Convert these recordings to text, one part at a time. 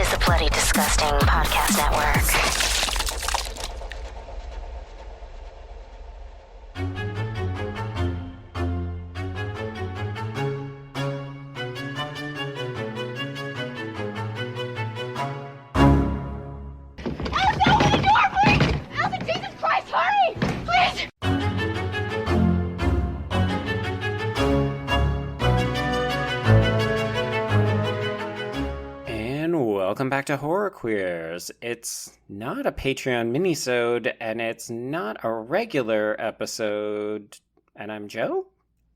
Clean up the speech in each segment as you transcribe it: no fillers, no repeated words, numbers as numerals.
is the Bloody Disgusting Podcast Network. Welcome back to Horror Queers. It's not a Patreon minisode, and it's not a regular episode. And I'm Joe?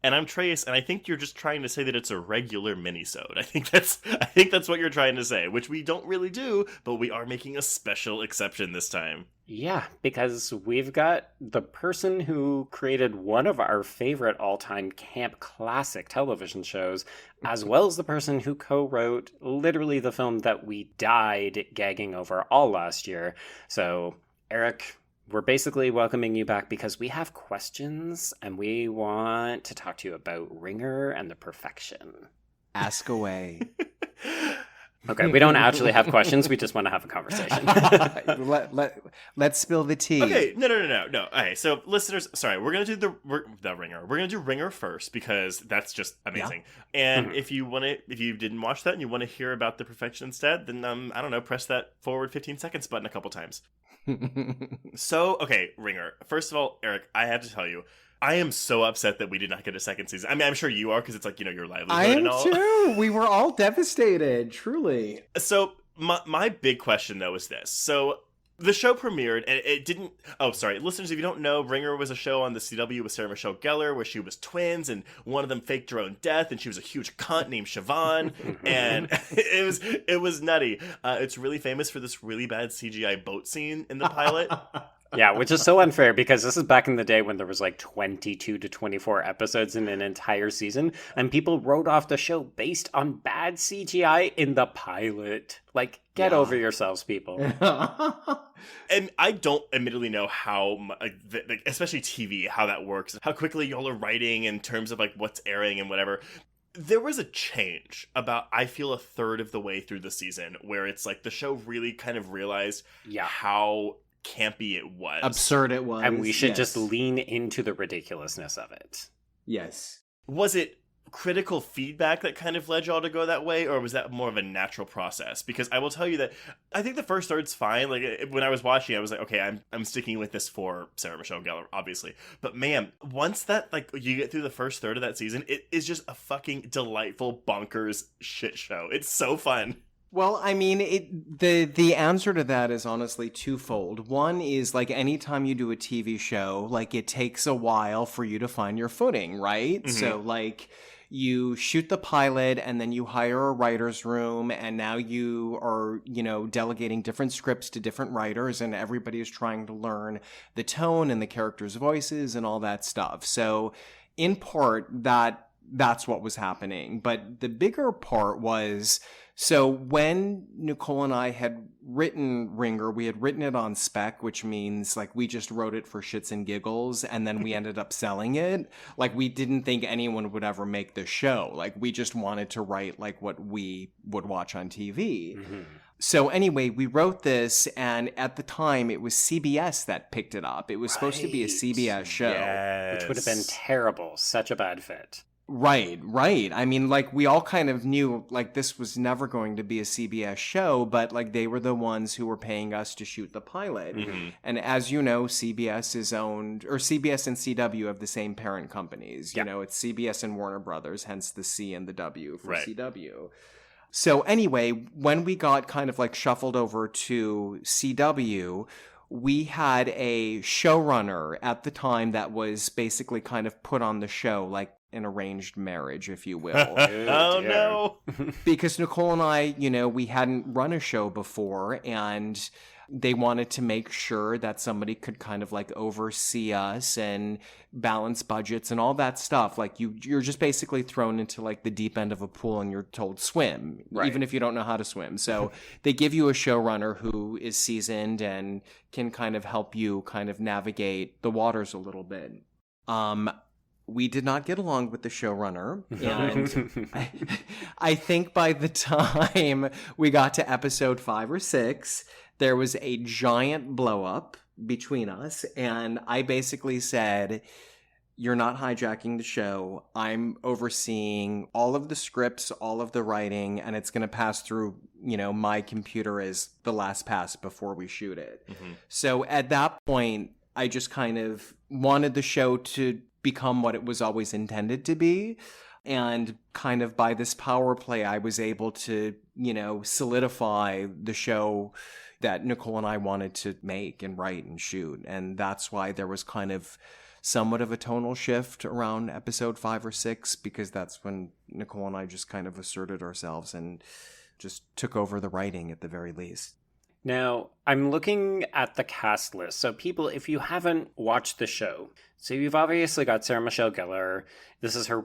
And I'm Trace, and I think you're just trying to say that it's a regular minisode. I think that's what you're trying to say, which we don't really do, but we are making a special exception this time. Yeah, because we've got the person who created one of our favorite all-time camp classic television shows, as well as the person who co-wrote literally the film that we died gagging over all last year. So, Eric, we're basically welcoming you back because we have questions and we want to talk to you about Ringer and the Perfection. Ask away. Okay, we don't actually have questions. We just want to have a conversation. Let's spill the tea. Okay, no. Okay, so listeners, sorry, we're gonna do the Ringer. We're gonna do Ringer first because that's just amazing. Yeah. And if you didn't watch that and you want to hear about the Perfection instead, then I don't know, press that forward 15 seconds button a couple times. So, okay, Ringer. First of all, Eric, I have to tell you, I am so upset that we did not get a second season. I mean, I'm sure you are because it's like, your livelihood and all. I am too. We were all devastated, truly. So my big question, though, is this. So the show premiered and it didn't... Oh, sorry. Listeners, if you don't know, Ringer was a show on the CW with Sarah Michelle Gellar where she was twins and one of them faked her own death and she was a huge cunt named Siobhan. And it was nutty. It's really famous for this really bad CGI boat scene in the pilot. Yeah, which is so unfair because this is back in the day when there was like 22 to 24 episodes in an entire season, and people wrote off the show based on bad CGI in the pilot. Like, get over yourselves, people. And I don't admittedly know how, especially TV, how that works, how quickly y'all are writing in terms of like what's airing and whatever. There was a change about, I feel, a third of the way through the season where it's like the show really kind of realized how campy it was, absurd it was, and we should just lean into the ridiculousness of it. Yes. Was it critical feedback that kind of led y'all to go that way, or was that more of a natural process? Because I will tell you that I think the first third's fine. Like, when I was watching, I was like, okay, I'm sticking with this for Sarah Michelle Gellar, obviously. But man, once that, like, you get through the first third of that season, it is just a fucking delightful bonkers shit show. It's so fun. Well, I mean, the answer to that is honestly twofold. One is, like, anytime you do a TV show, like, it takes a while for you to find your footing, right? Mm-hmm. So, like, you shoot the pilot and then you hire a writer's room and now you are, delegating different scripts to different writers and everybody is trying to learn the tone and the characters' voices and all that stuff. So, in part, that's what was happening. But the bigger part was... So when Nicole and I had written Ringer, we had written it on spec, which means like we just wrote it for shits and giggles, and then we ended up selling it. Like, we didn't think anyone would ever make the show. Like, we just wanted to write like what we would watch on TV. Mm-hmm. So anyway, we wrote this, and at the time, it was CBS that picked it up. It was supposed to be a CBS show. Yes. Which would have been terrible. Such a bad fit. Right. I mean, like, we all kind of knew, like, this was never going to be a CBS show, but, like, they were the ones who were paying us to shoot the pilot. Mm-hmm. And as you know, CBS is owned, or CBS and CW have the same parent companies. You know, it's CBS and Warner Brothers, hence the C and the W for CW. So anyway, when we got kind of, like, shuffled over to CW... we had a showrunner at the time that was basically kind of put on the show, like an arranged marriage, if you will. Oh, no. Because Nicole and I, we hadn't run a show before, and they wanted to make sure that somebody could kind of like oversee us and balance budgets and all that stuff. Like you're just basically thrown into like the deep end of a pool and you're told swim, even if you don't know how to swim. So they give you a showrunner who is seasoned and can kind of help you kind of navigate the waters a little bit. we did not get along with the showrunner. And I think by the time we got to episode 5 or 6, there was a giant blow up between us. And I basically said, you're not hijacking the show. I'm overseeing all of the scripts, all of the writing, and it's going to pass through, my computer as the last pass before we shoot it. Mm-hmm. So at that point, I just kind of wanted the show to become what it was always intended to be. And kind of by this power play, I was able to, solidify the show that Nicole and I wanted to make and write and shoot. And that's why there was kind of somewhat of a tonal shift around episode 5 or 6, because that's when Nicole and I just kind of asserted ourselves and just took over the writing at the very least. Now, I'm looking at the cast list. So people, if you haven't watched the show, so you've obviously got Sarah Michelle Gellar. This is her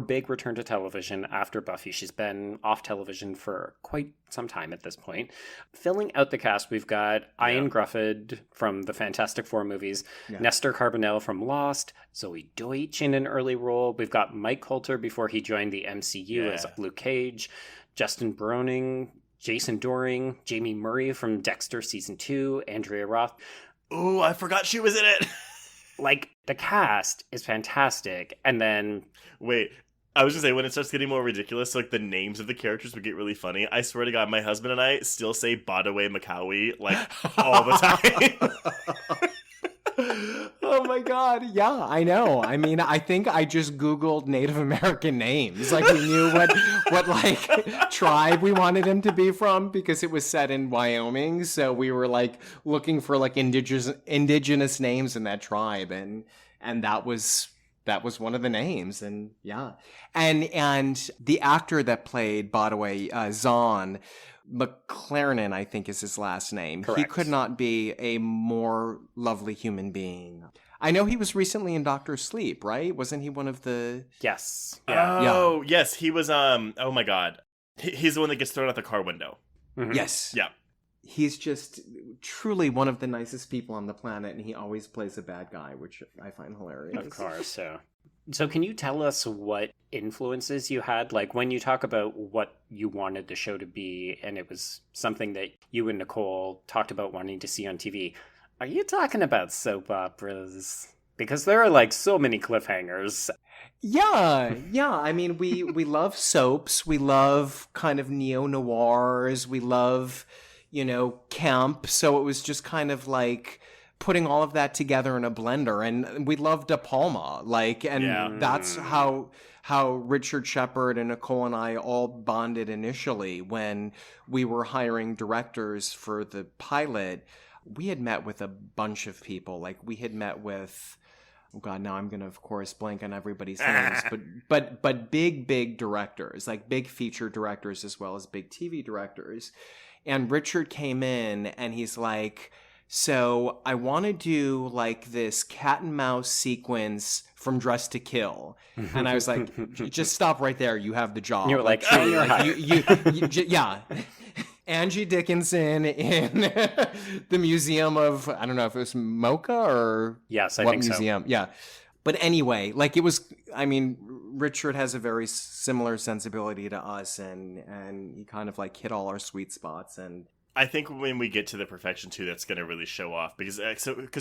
big return to television after Buffy. She's been off television for quite some time at this point. Filling out the cast, we've got Ian Grufford from the Fantastic Four movies, Nestor Carbonell from Lost, Zoe Deutsch in an early role. We've got Mike Coulter before he joined the MCU as Luke Cage, Justin Browning, Jason Doring, Jamie Murray from Dexter Season 2, Andrea Roth. Ooh, I forgot she was in it! The cast is fantastic. And then... Wait, I was going to say, when it starts getting more ridiculous, the names of the characters would get really funny. I swear to God, my husband and I still say Badaway Makawi, all the time. Oh my God. Yeah, I know. I mean, I think I just Googled Native American names. We knew what tribe we wanted him to be from because it was set in Wyoming. So we were looking for indigenous names in that tribe. And that was one of the names. And yeah. And the actor that played Badaway, Zahn McLaren, I think is his last name. Correct. He could not be a more lovely human being. I know he was recently in Doctor Sleep, right? Wasn't he one of the... Yes. Yeah. Oh, yes. He was, oh my God. He's the one that gets thrown out the car window. Mm-hmm. Yes. Yeah. He's just truly one of the nicest people on the planet, and he always plays a bad guy, which I find hilarious. Of course, So can you tell us what influences you had? When you talk about what you wanted the show to be, and it was something that you and Nicole talked about wanting to see on TV, are you talking about soap operas? Because there are so many cliffhangers. Yeah. I mean, we love soaps. We love kind of neo-noirs. We love, camp. So it was just kind of putting all of that together in a blender, and we love De Palma, that's how Richard Shepard and Nicole and I all bonded initially when we were hiring directors for the pilot. We had met with a bunch of people. We had met with, oh God, now I'm gonna of course blank on everybody's names, but big directors, big feature directors as well as big TV directors. And Richard came in and he's like, so I want to do this cat and mouse sequence from Dress to Kill. And I was like, just stop right there. You have the job. You were yeah. Angie Dickinson in the Museum of, I don't know if it was Mocha or yes, I what think museum. So. Yeah. But anyway, it was, I mean, Richard has a very similar sensibility to us and he kind of hit all our sweet spots. And I think when we get to the Perfection 2, that's going to really show off. Because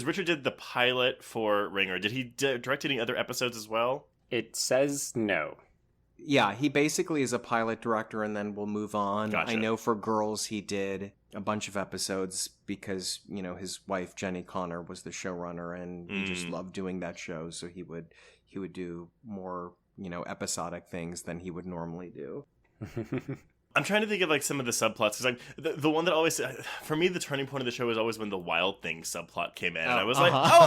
Richard did the pilot for Ringer. Did he direct any other episodes as well? It says no. Yeah, he basically is a pilot director and then we'll move on. Gotcha. I know for Girls he did a bunch of episodes because, his wife Jenny Connor was the showrunner and he just loved doing that show. So he would do more, episodic things than he would normally do. I'm trying to think of some of the subplots because the one that always, for me, the turning point of the show was always when the Wild Things subplot came in. And I was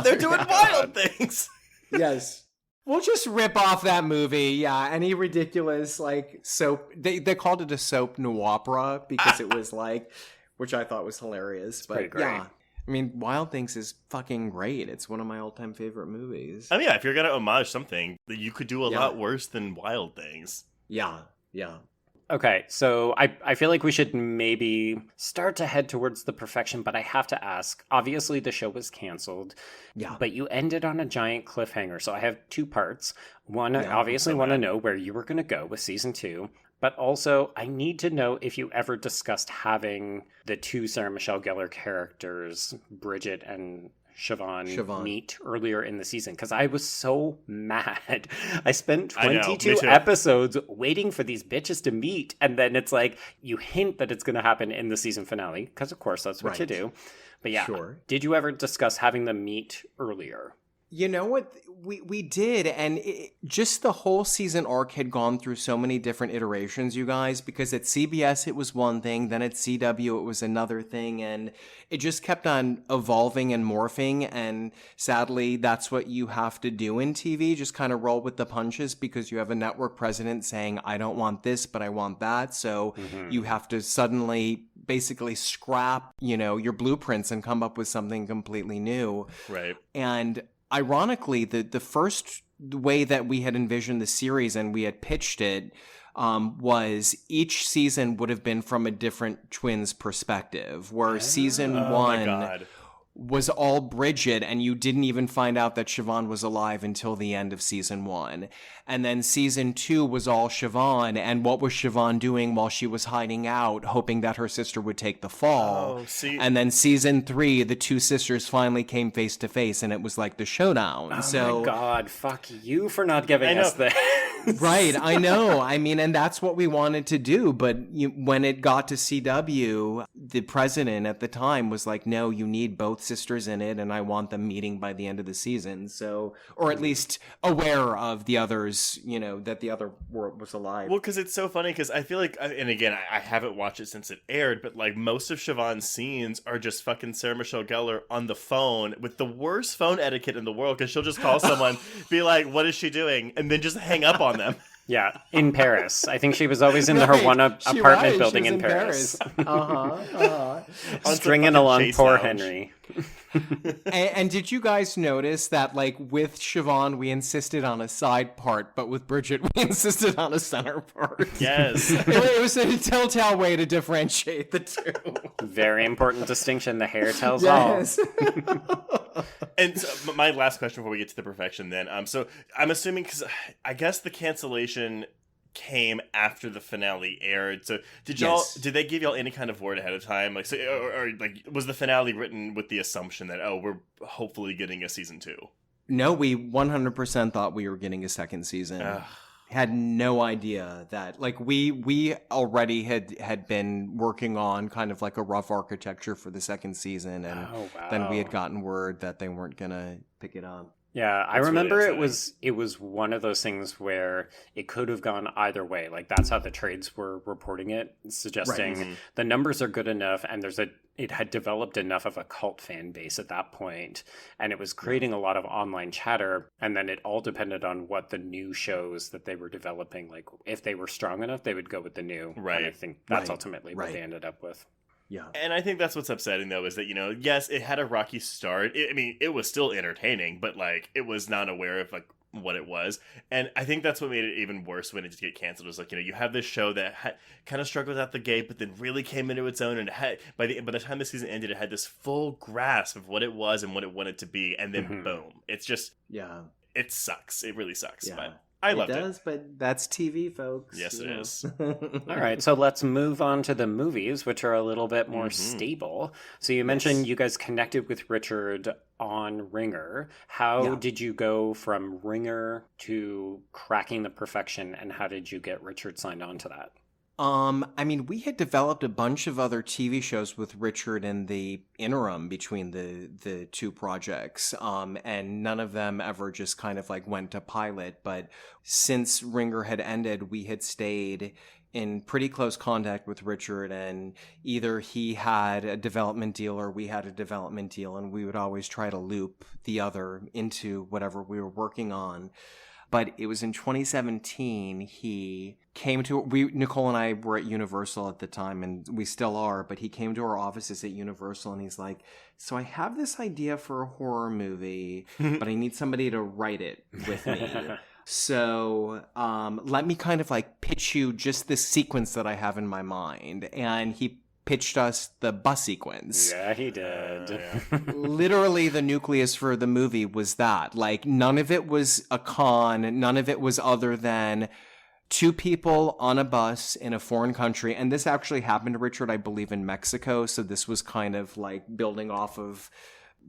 they're doing Wild Things. Yes. We'll just rip off that movie. Yeah. Any ridiculous soap. They called it a soap noir because it was which I thought was hilarious. It's pretty great. Yeah. I mean, Wild Things is fucking great. It's one of my all-time favorite movies. I mean, yeah, if you're going to homage something, you could do a lot worse than Wild Things. Yeah. Yeah. Okay, so I feel like we should maybe start to head towards the perfection, but I have to ask. Obviously, the show was canceled, but you ended on a giant cliffhanger. So I have two parts. One, I obviously want to know where you were going to go with season 2, but also I need to know if you ever discussed having the two Sarah Michelle Gellar characters, Bridget and Siobhan meet earlier in the season, because I was so mad. I spent 22 episodes waiting for these bitches to meet, and then it's like you hint that it's going to happen in the season finale, because of course that's what you do. But yeah, did you ever discuss having them meet earlier? You know what? We did, and just the whole season arc had gone through so many different iterations, you guys, because at CBS it was one thing, then at CW it was another thing, and it just kept on evolving and morphing, and sadly that's what you have to do in TV, just kind of roll with the punches, because you have a network president saying, I don't want this, but I want that, so you have to suddenly basically scrap, your blueprints and come up with something completely new. Right. And ironically, the first way that we had envisioned the series and we had pitched it was each season would have been from a different twins perspective, where season 1 was all Bridget, and you didn't even find out that Siobhan was alive until the end of season 1. And then season 2 was all Siobhan, and what was Siobhan doing while she was hiding out, hoping that her sister would take the fall. And then season 3, the two sisters finally came face to face, and it was like the showdown. Oh my God, fuck you for not giving us this. Right, I know. I mean, and that's what we wanted to do. But when it got to CW, the president at the time was like, no, you need both sisters in it, and I want them meeting by the end of the season. So, or at least aware of the others, that the other was alive. Well, because it's so funny, because I feel like, and again, I haven't watched it since it aired, but like most of Siobhan's scenes are just fucking Sarah Michelle Gellar on the phone with the worst phone etiquette in the world, because she'll just call someone, be like, what is she doing? And then just hang up on them. Yeah, in Paris. I think she was always in her one apartment building in Paris. Stringing along poor Henry. And did you guys notice that, like, with Siobhan, we insisted on a side part, but with Bridget, we insisted on a center part? Yes. It was a telltale way to differentiate the two. Very important distinction. The hair tells all. And so my last question before we get to the perfection then. So I'm assuming, because I guess the cancellation came after the finale aired. So did they give y'all any kind of word ahead of time? Like, so, or like, was the finale written with the assumption that, we're hopefully getting a season 2? No, we 100% thought we were getting a second season. Had no idea that, like, we already had been working on kind of like a rough architecture for the second season, and then we had gotten word that they weren't gonna pick it up. Yeah, I remember it was one of those things where it could have gone either way. Like, that's how the trades were reporting it, suggesting the numbers are good enough, and it had developed enough of a cult fan base at that point, and it was creating a lot of online chatter, and then it all depended on what the new shows that they were developing, like, if they were strong enough, they would go with the new. Right. And I think that's ultimately what they ended up with. Yeah. And I think that's what's upsetting, though, is that, yes, it had a rocky start. It was still entertaining, but, like, it was not aware of, like, what it was. And I think that's what made it even worse when it did get canceled. It was like, you have this show that kind of struggled out the gate, but then really came into its own. And by the time the season ended, it had this full grasp of what it was and what it wanted to be. And then boom. It's just, it sucks. It really sucks. Yeah. But I loved it. It does, but that's TV, folks. Yes, it is. All right, so let's move on to the movies, which are a little bit more stable. So you mentioned you guys connected with Richard on Ringer. How did you go from Ringer to Cracking the Perfection, and how did you get Richard signed on to that? We had developed a bunch of other TV shows with Richard in the interim between the two projects, and none of them ever just kind of like went to pilot. But since Ringer had ended, we had stayed in pretty close contact with Richard, and either he had a development deal or we had a development deal, and we would always try to loop the other into whatever we were working on. But it was in 2017, he came to, Nicole and I were at Universal at the time, and we still are, but he came to our offices at Universal, and he's like, so I have this idea for a horror movie, but I need somebody to write it with me. So let me kind of like pitch you just this sequence that I have in my mind. And he pitched us the bus sequence. Yeah, he did. Literally, the nucleus for the movie was that. Like, none of it was a con. None of it was other than two people on a bus in a foreign country. And this actually happened, Richard, I believe, in Mexico. So this was kind of like building off of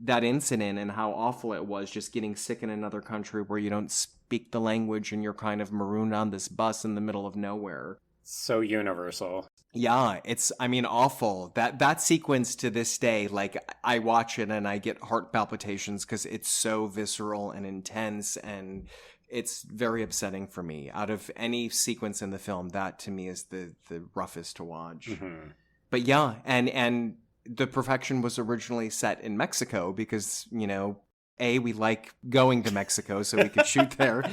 that incident and how awful it was just getting sick in another country where you don't speak the language and you're kind of marooned on this bus in the middle of nowhere. So universal. Yeah, it's, I mean, awful. That sequence to this day, like, I watch it and I get heart palpitations because it's so visceral and intense, and it's very upsetting for me. Out of any sequence in the film, that to me is the roughest to watch. Mm-hmm. But yeah, and The Perfection was originally set in Mexico because, you know, A, we like going to Mexico so we could shoot there.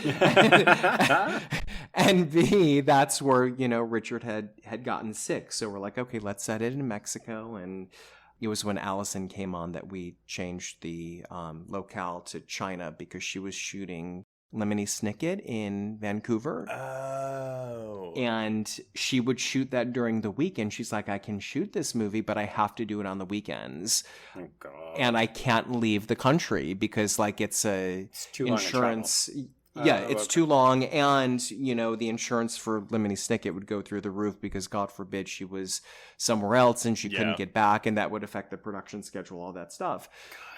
And B, that's where, you know, Richard had gotten sick. So we're like, okay, let's set it in Mexico. And it was when Allison came on that we changed the locale to China because she was shooting Lemony Snicket in Vancouver. Oh. And she would shoot that during the week. And she's like, I can shoot this movie, but I have to do it on the weekends. Oh, God. And I can't leave the country because, like, it's too long insurance. Yeah, it's okay. too long. And, you know, the insurance for Lemony Snicket would go through the roof because, God forbid, she was somewhere else and she couldn't get back. And that would affect the production schedule, all that stuff.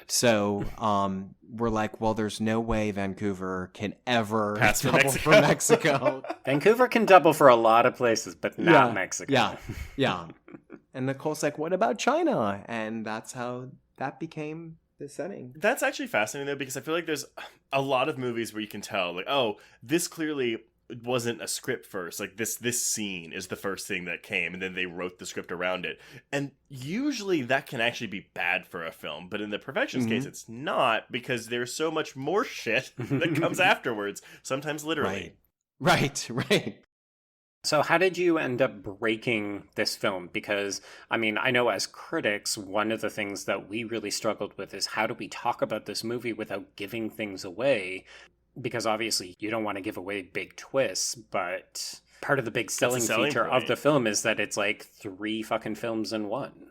So we're like, well, there's no way Vancouver can ever pass double for Mexico. Vancouver can double for a lot of places, but not Mexico. Yeah. And Nicole's like, what about China? And that's how that became the setting. That's actually fascinating, though, because I feel like there's a lot of movies where you can tell, like, oh, this clearly wasn't a script first. Like, this scene is the first thing that came, and then they wrote the script around it. And usually that can actually be bad for a film, but in The Perfection's case, it's not, because there's so much more shit that comes afterwards, sometimes literally. Right. So how did you end up breaking this film? Because, I mean, I know as critics, one of the things that we really struggled with is how do we talk about this movie without giving things away? Because obviously you don't want to give away big twists, but part of the big selling feature of the film is that it's like 3 fucking films in one.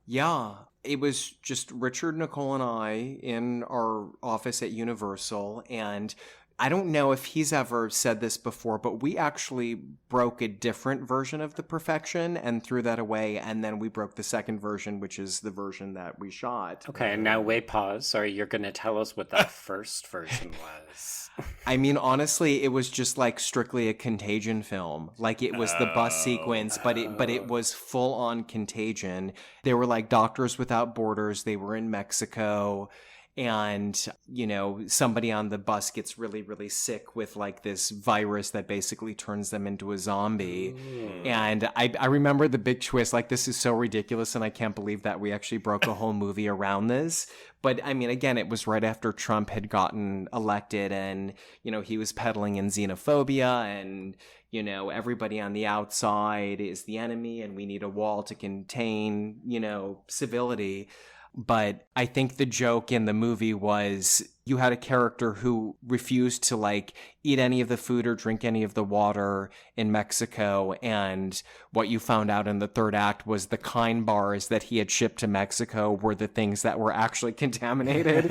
Yeah. It was just Richard, Nicole, and I in our office at Universal, and I don't know if he's ever said this before, but we actually broke a different version of The Perfection and threw that away, and then we broke the second version, which is the version that we shot. Okay, and now wait, pause. Sorry, you're going to tell us what the first version was. I mean, honestly, it was just like strictly a Contagion film. Like, it was the bus sequence, but it was full on Contagion. They were like Doctors Without Borders. They were in Mexico. And, you know, somebody on the bus gets really, really sick with like this virus that basically turns them into a zombie. And I remember the big twist, like, this is so ridiculous and I can't believe that we actually broke a whole movie around this. But I mean, again, it was right after Trump had gotten elected and, you know, he was peddling in xenophobia and, you know, everybody on the outside is the enemy and we need a wall to contain, you know, civility. But I think the joke in the movie was you had a character who refused to like eat any of the food or drink any of the water in Mexico. And what you found out in the third act was the kind bars that he had shipped to Mexico were the things that were actually contaminated.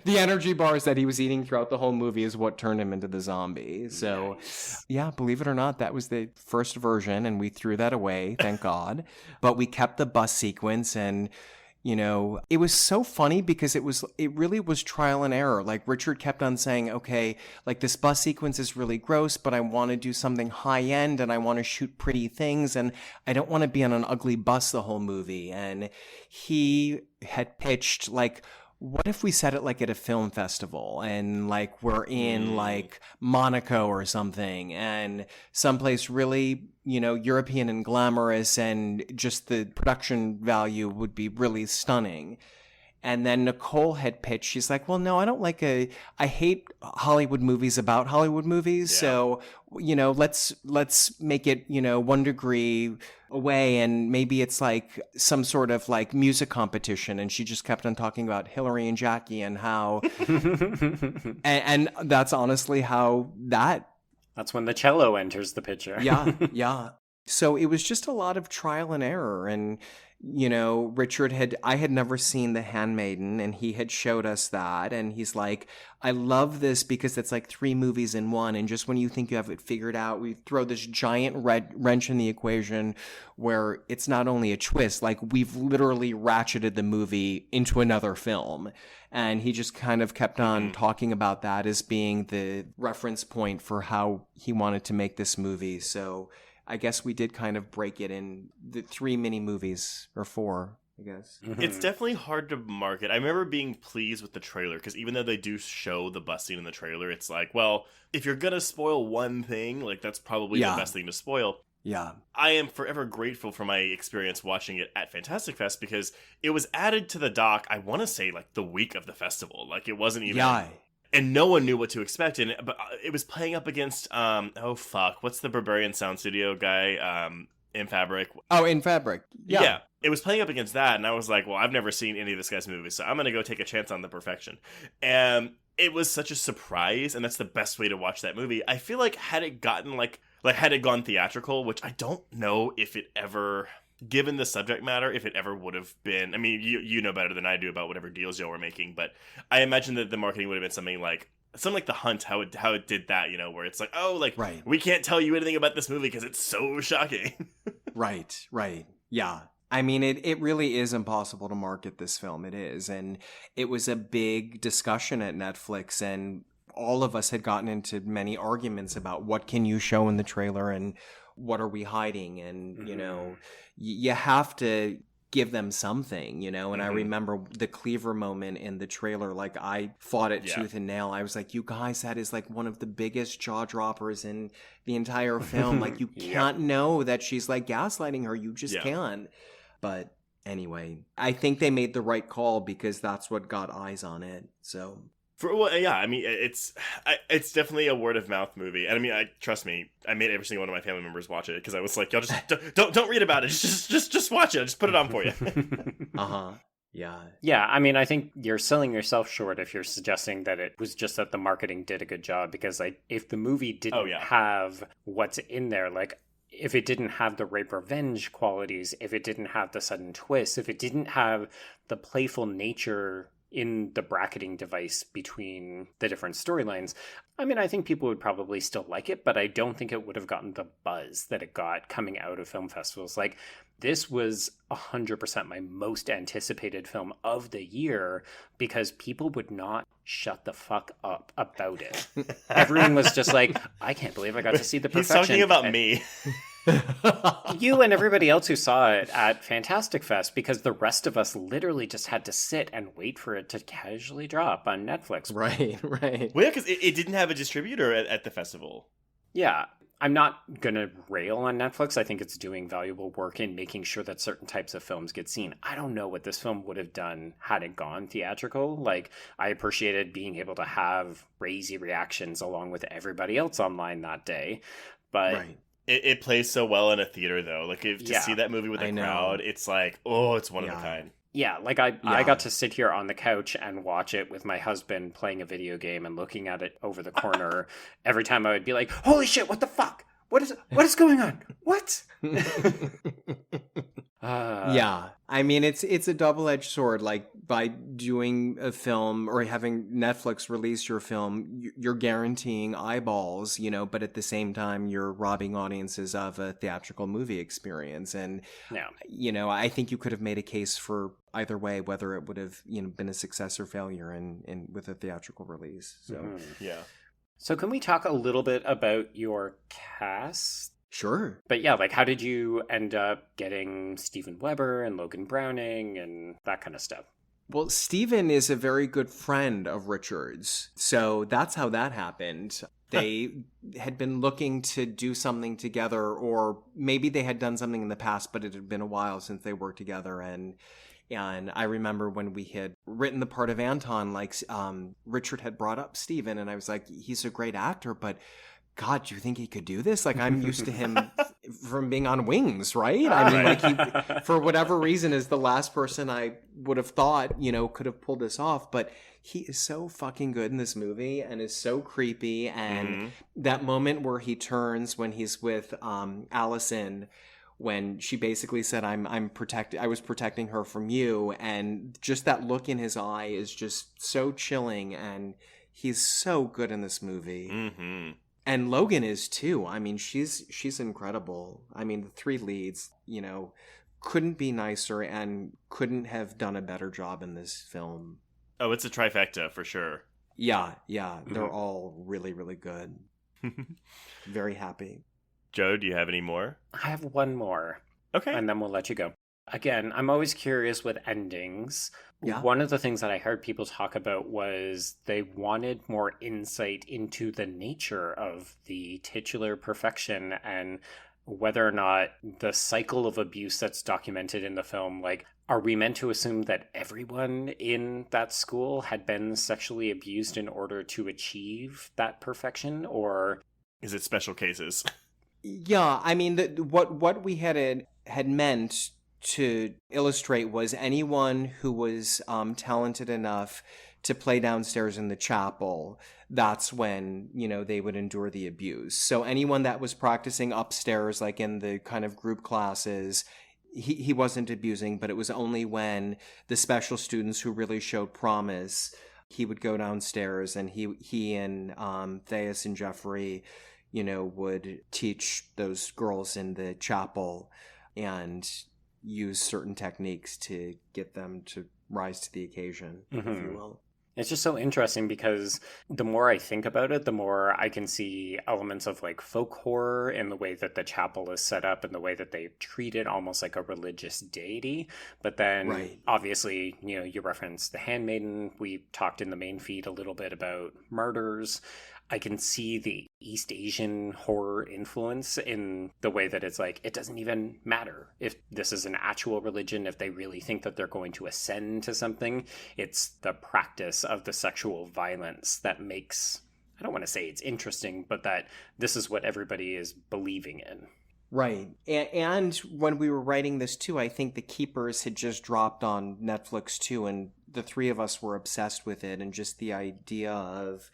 The energy bars that he was eating throughout the whole movie is what turned him into the zombie. So yeah, believe it or not, that was the first version and we threw that away, thank God. But we kept the bus sequence and, you know, it was so funny because it really was trial and error. Like, Richard kept on saying, okay, like, this bus sequence is really gross, but I want to do something high end and I want to shoot pretty things and I don't want to be on an ugly bus the whole movie. And he had pitched, like, what if we set it like at a film festival and like we're in like Monaco or something and someplace really, you know, European and glamorous and just the production value would be really stunning. And then Nicole had pitched, she's like, well, no, I hate Hollywood movies about Hollywood movies. Yeah. So, let's make it, 1 degree away. And maybe it's like some sort of like music competition. And she just kept on talking about Hillary and Jackie and how, and that's honestly how that's when the cello enters the picture. Yeah. So it was just a lot of trial and error. And, I had never seen The Handmaiden, and he had showed us that. And he's like, I love this because it's like 3 movies in one. And just when you think you have it figured out, we throw this giant wrench in the equation where it's not only a twist, like we've literally ratcheted the movie into another film. And he just kind of kept on talking about that as being the reference point for how he wanted to make this movie. So I guess we did kind of break it in the 3 mini movies, or 4, I guess. It's definitely hard to market. I remember being pleased with the trailer, because even though they do show the bus scene in the trailer, it's like, well, if you're going to spoil one thing, like that's probably the best thing to spoil. Yeah. I am forever grateful for my experience watching it at Fantastic Fest, because it was added to the doc, I want to say, like the week of the festival. Like it wasn't even... Yeah. And no one knew what to expect. But it was playing up against, what's the Barbarian Sound Studio guy, In Fabric? Oh, In Fabric. Yeah. It was playing up against that, and I was like, well, I've never seen any of this guy's movies, so I'm going to go take a chance on the perfection. And it was such a surprise, and that's the best way to watch that movie. I feel like had it gotten, had it gone theatrical, which I don't know if it ever... Given the subject matter, if it ever would have been, I mean, you know better than I do about whatever deals y'all were making, but I imagine that the marketing would have been something like The Hunt, how it did that, where it's like, right. We can't tell you anything about this movie because it's so shocking. Right. Yeah. I mean, it really is impossible to market this film. It is. And it was a big discussion at Netflix, and all of us had gotten into many arguments about what can you show in the trailer and what are we hiding? And, you have to give them something, and I remember the Cleaver moment in the trailer, like I fought it tooth and nail. I was like, you guys, that is like one of the biggest jaw droppers in the entire film. Like you can't know that she's like gaslighting her. You just can't. But anyway, I think they made the right call because that's what got eyes on it. So... I mean, it's definitely a word of mouth movie, and I mean, trust me, I made every single one of my family members watch it because I was like, y'all just don't read about it, just watch it, I'll just put it on for you. Yeah. I mean, I think you're selling yourself short if you're suggesting that it was just that the marketing did a good job, because like if the movie didn't have what's in there, like if it didn't have the rape revenge qualities, if it didn't have the sudden twist, if it didn't have the playful nature in the bracketing device between the different storylines, I mean, I think people would probably still like it, but I don't think it would have gotten the buzz that it got coming out of film festivals. Like, this was 100% my most anticipated film of the year because people would not shut the fuck up about it. Everyone was just like, I can't believe I got to see the perfection. He's talking about me. You and everybody else who saw it at Fantastic Fest, because the rest of us literally just had to sit and wait for it to casually drop on Netflix. Right. Well, yeah, because it didn't have a distributor at the festival. Yeah. I'm not going to rail on Netflix. I think it's doing valuable work in making sure that certain types of films get seen. I don't know what this film would have done had it gone theatrical. Like, I appreciated being able to have crazy reactions along with everybody else online that day. But... Right. It plays so well in a theater, though. Like, to see that movie with a crowd, it's like, oh, it's one of a kind. Yeah, like I got to sit here on the couch and watch it with my husband playing a video game and looking at it over the corner. Every time I would be like, holy shit, what the fuck? What is going on? What? Yeah. I mean, it's a double-edged sword. Like, by doing a film or having Netflix release your film, you're guaranteeing eyeballs, but at the same time, you're robbing audiences of a theatrical movie experience. And, I think you could have made a case for either way, whether it would have, been a success or failure in with a theatrical release. So, yeah. So can we talk a little bit about your cast? Sure. But yeah, like, how did you end up getting Steven Weber and Logan Browning and that kind of stuff? Well, Steven is a very good friend of Richard's. So that's how that happened. They had been looking to do something together, or maybe they had done something in the past, but it had been a while since they worked together. And And I remember when we had written the part of Anton, like Richard had brought up Steven, and I was like, he's a great actor, but God, do you think he could do this? Like, I'm used to him from being on Wings, right? I mean, like, he, for whatever reason, is the last person I would have thought, could have pulled this off. But he is so fucking good in this movie and is so creepy. And that moment where he turns when he's with Allison, when she basically said, I was protecting her from you. And just that look in his eye is just so chilling. And he's so good in this movie. Mm-hmm. And Logan is too. I mean, she's incredible. I mean, the three leads, couldn't be nicer and couldn't have done a better job in this film. Oh, it's a trifecta for sure. Yeah. They're all really, really good. Very happy. Joe, do you have any more? I have one more. Okay. And then we'll let you go. Again, I'm always curious with endings. Yeah. One of the things that I heard people talk about was they wanted more insight into the nature of the titular perfection and whether or not the cycle of abuse that's documented in the film, like, are we meant to assume that everyone in that school had been sexually abused in order to achieve that perfection, or is it special cases? Yeah, I mean, what we had meant to illustrate was anyone who was talented enough to play downstairs in the chapel, that's when, they would endure the abuse. So anyone that was practicing upstairs, like in the kind of group classes, he wasn't abusing, but it was only when the special students who really showed promise, he would go downstairs and he and Thais and Jeffrey, would teach those girls in the chapel and use certain techniques to get them to rise to the occasion, if you will. It's just so interesting because the more I think about it, the more I can see elements of like folk horror in the way that the chapel is set up and the way that they treat it almost like a religious deity. But then obviously, you referenced The Handmaiden. We talked in the main feed a little bit about murders. I can see the East Asian horror influence in the way that it's like, it doesn't even matter if this is an actual religion, if they really think that they're going to ascend to something. It's the practice of the sexual violence that makes, I don't want to say it's interesting, but that this is what everybody is believing in. Right. And when we were writing this too, I think The Keepers had just dropped on Netflix too, and the three of us were obsessed with it, and just the idea of,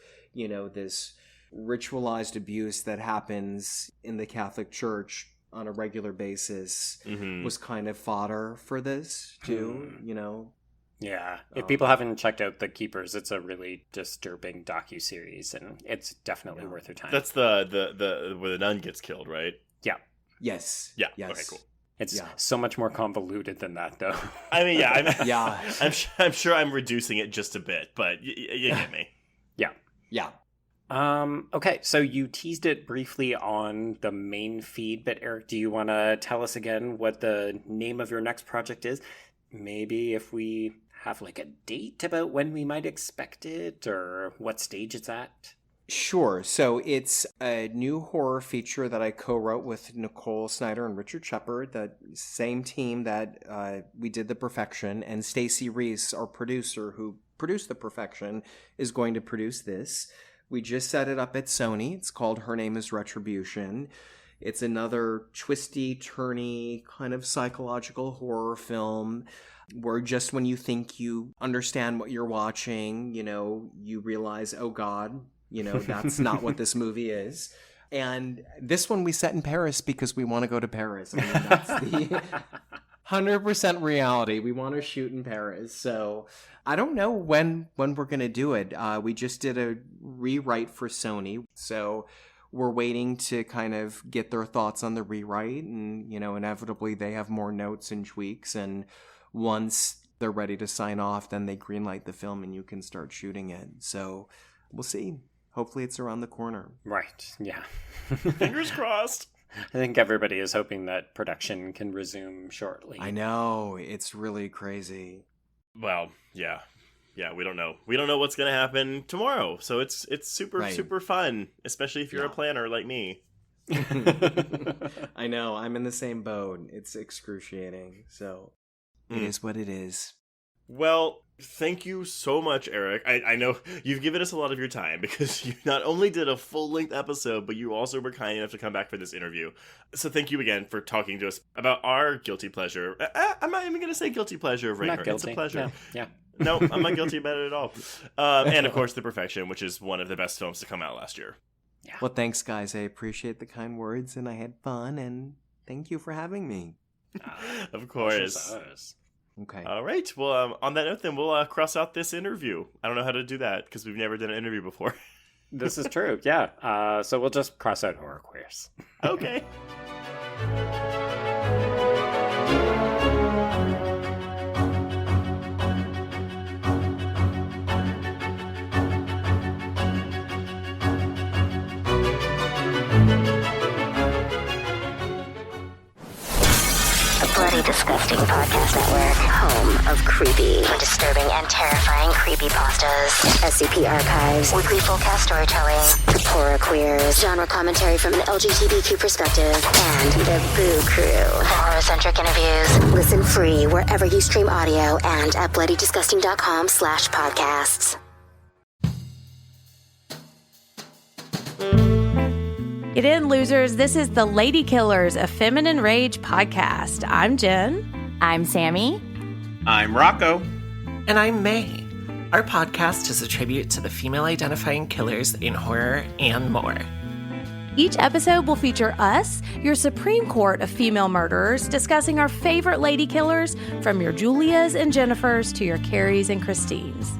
this ritualized abuse that happens in the Catholic Church on a regular basis was kind of fodder for this too, Yeah. If people haven't checked out The Keepers, it's a really disturbing docuseries, and it's definitely worth your time. That's the where the nun gets killed, right? Yeah. Yes. Yeah. Yes. Okay, cool. It's so much more convoluted than that, though. I mean, yeah. I'm sure I'm reducing it just a bit, but you get me. Yeah. Okay, so you teased it briefly on the main feed, but Eric, do you want to tell us again what the name of your next project is? Maybe if we have like a date about when we might expect it or what stage it's at? Sure. So it's a new horror feature that I co-wrote with Nicole Synder and Richard Shepard, the same team that we did The Perfection, and Stacey Reese, our producer who produced The Perfection, is going to produce this. We just set it up at Sony. It's called Her Name is Retribution. It's another twisty, turny, kind of psychological horror film where just when you think you understand what you're watching, you realize, oh God, that's not what this movie is. And this one we set in Paris because we want to go to Paris. I mean, that's the 100% reality. We want to shoot in Paris. So I don't know when we're going to do it. We just did a rewrite for Sony. So we're waiting to kind of get their thoughts on the rewrite. And, inevitably they have more notes and tweaks. And once they're ready to sign off, then they greenlight the film and you can start shooting it. So we'll see. Hopefully it's around the corner. Right. Yeah. Fingers crossed. I think everybody is hoping that production can resume shortly. I know. It's really crazy. Well, yeah. Yeah, we don't know. We don't know what's going to happen tomorrow. So it's super, super fun, especially if you're a planner like me. I know. I'm in the same boat. It's excruciating. So It is what it is. Well, thank you so much, Eric. I know you've given us a lot of your time because you not only did a full-length episode, but you also were kind enough to come back for this interview. So thank you again for talking to us about our guilty pleasure. I'm not even going to say guilty pleasure of Ringer. It's a pleasure. Yeah. No, I'm not guilty about it at all. And of course, The Perfection, which is one of the best films to come out last year. Yeah. Well, thanks, guys. I appreciate the kind words, and I had fun, and thank you for having me. Of course. Okay. All right. Well, on that note, then we'll cross out this interview. I don't know how to do that because we've never done an interview before. This is true. Yeah. So we'll just cross out horror queers. Okay. Bloody Disgusting Podcast Network, home of creepy, disturbing, and terrifying creepypastas, SCP archives, weekly full cast storytelling, horror queers, genre commentary from an LGBTQ perspective, and the Boo Crew. For horror-centric interviews, listen free wherever you stream audio and at bloodydisgusting.com/podcasts. Get in, losers. This is the Lady Killers, a Feminine Rage podcast. I'm Jen. I'm Sammy. I'm Rocco. And I'm May. Our podcast is a tribute to the female-identifying killers in horror and more. Each episode will feature us, your Supreme Court of female murderers, discussing our favorite lady killers, from your Julias and Jennifers to your Carries and Christines.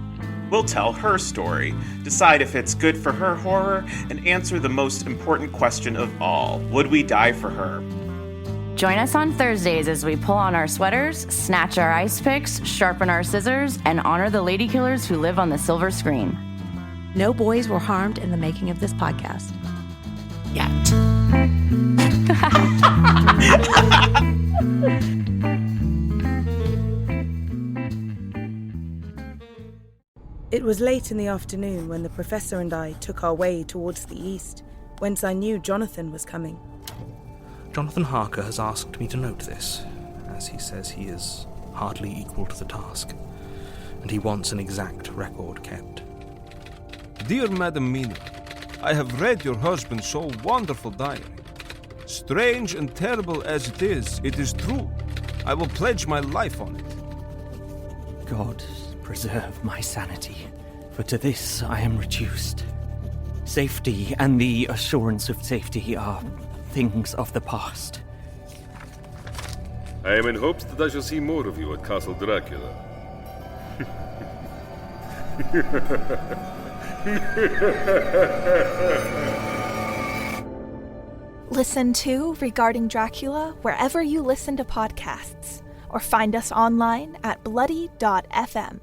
We'll tell her story, decide if it's good for her horror, and answer the most important question of all: would we die for her? Join us on Thursdays as we pull on our sweaters, snatch our ice picks, sharpen our scissors, and honor the lady killers who live on the silver screen. No boys were harmed in the making of this podcast. Yet. It was late in the afternoon when the professor and I took our way towards the east, whence I knew Jonathan was coming. Jonathan Harker has asked me to note this, as he says he is hardly equal to the task, and he wants an exact record kept. Dear Madam Mina, I have read your husband's so wonderful diary. Strange and terrible as it is true. I will pledge my life on it. God preserve my sanity, for to this I am reduced. Safety and the assurance of safety are things of the past. I am in hopes that I shall see more of you at Castle Dracula. Listen to Regarding Dracula wherever you listen to podcasts, or find us online at bloody.fm.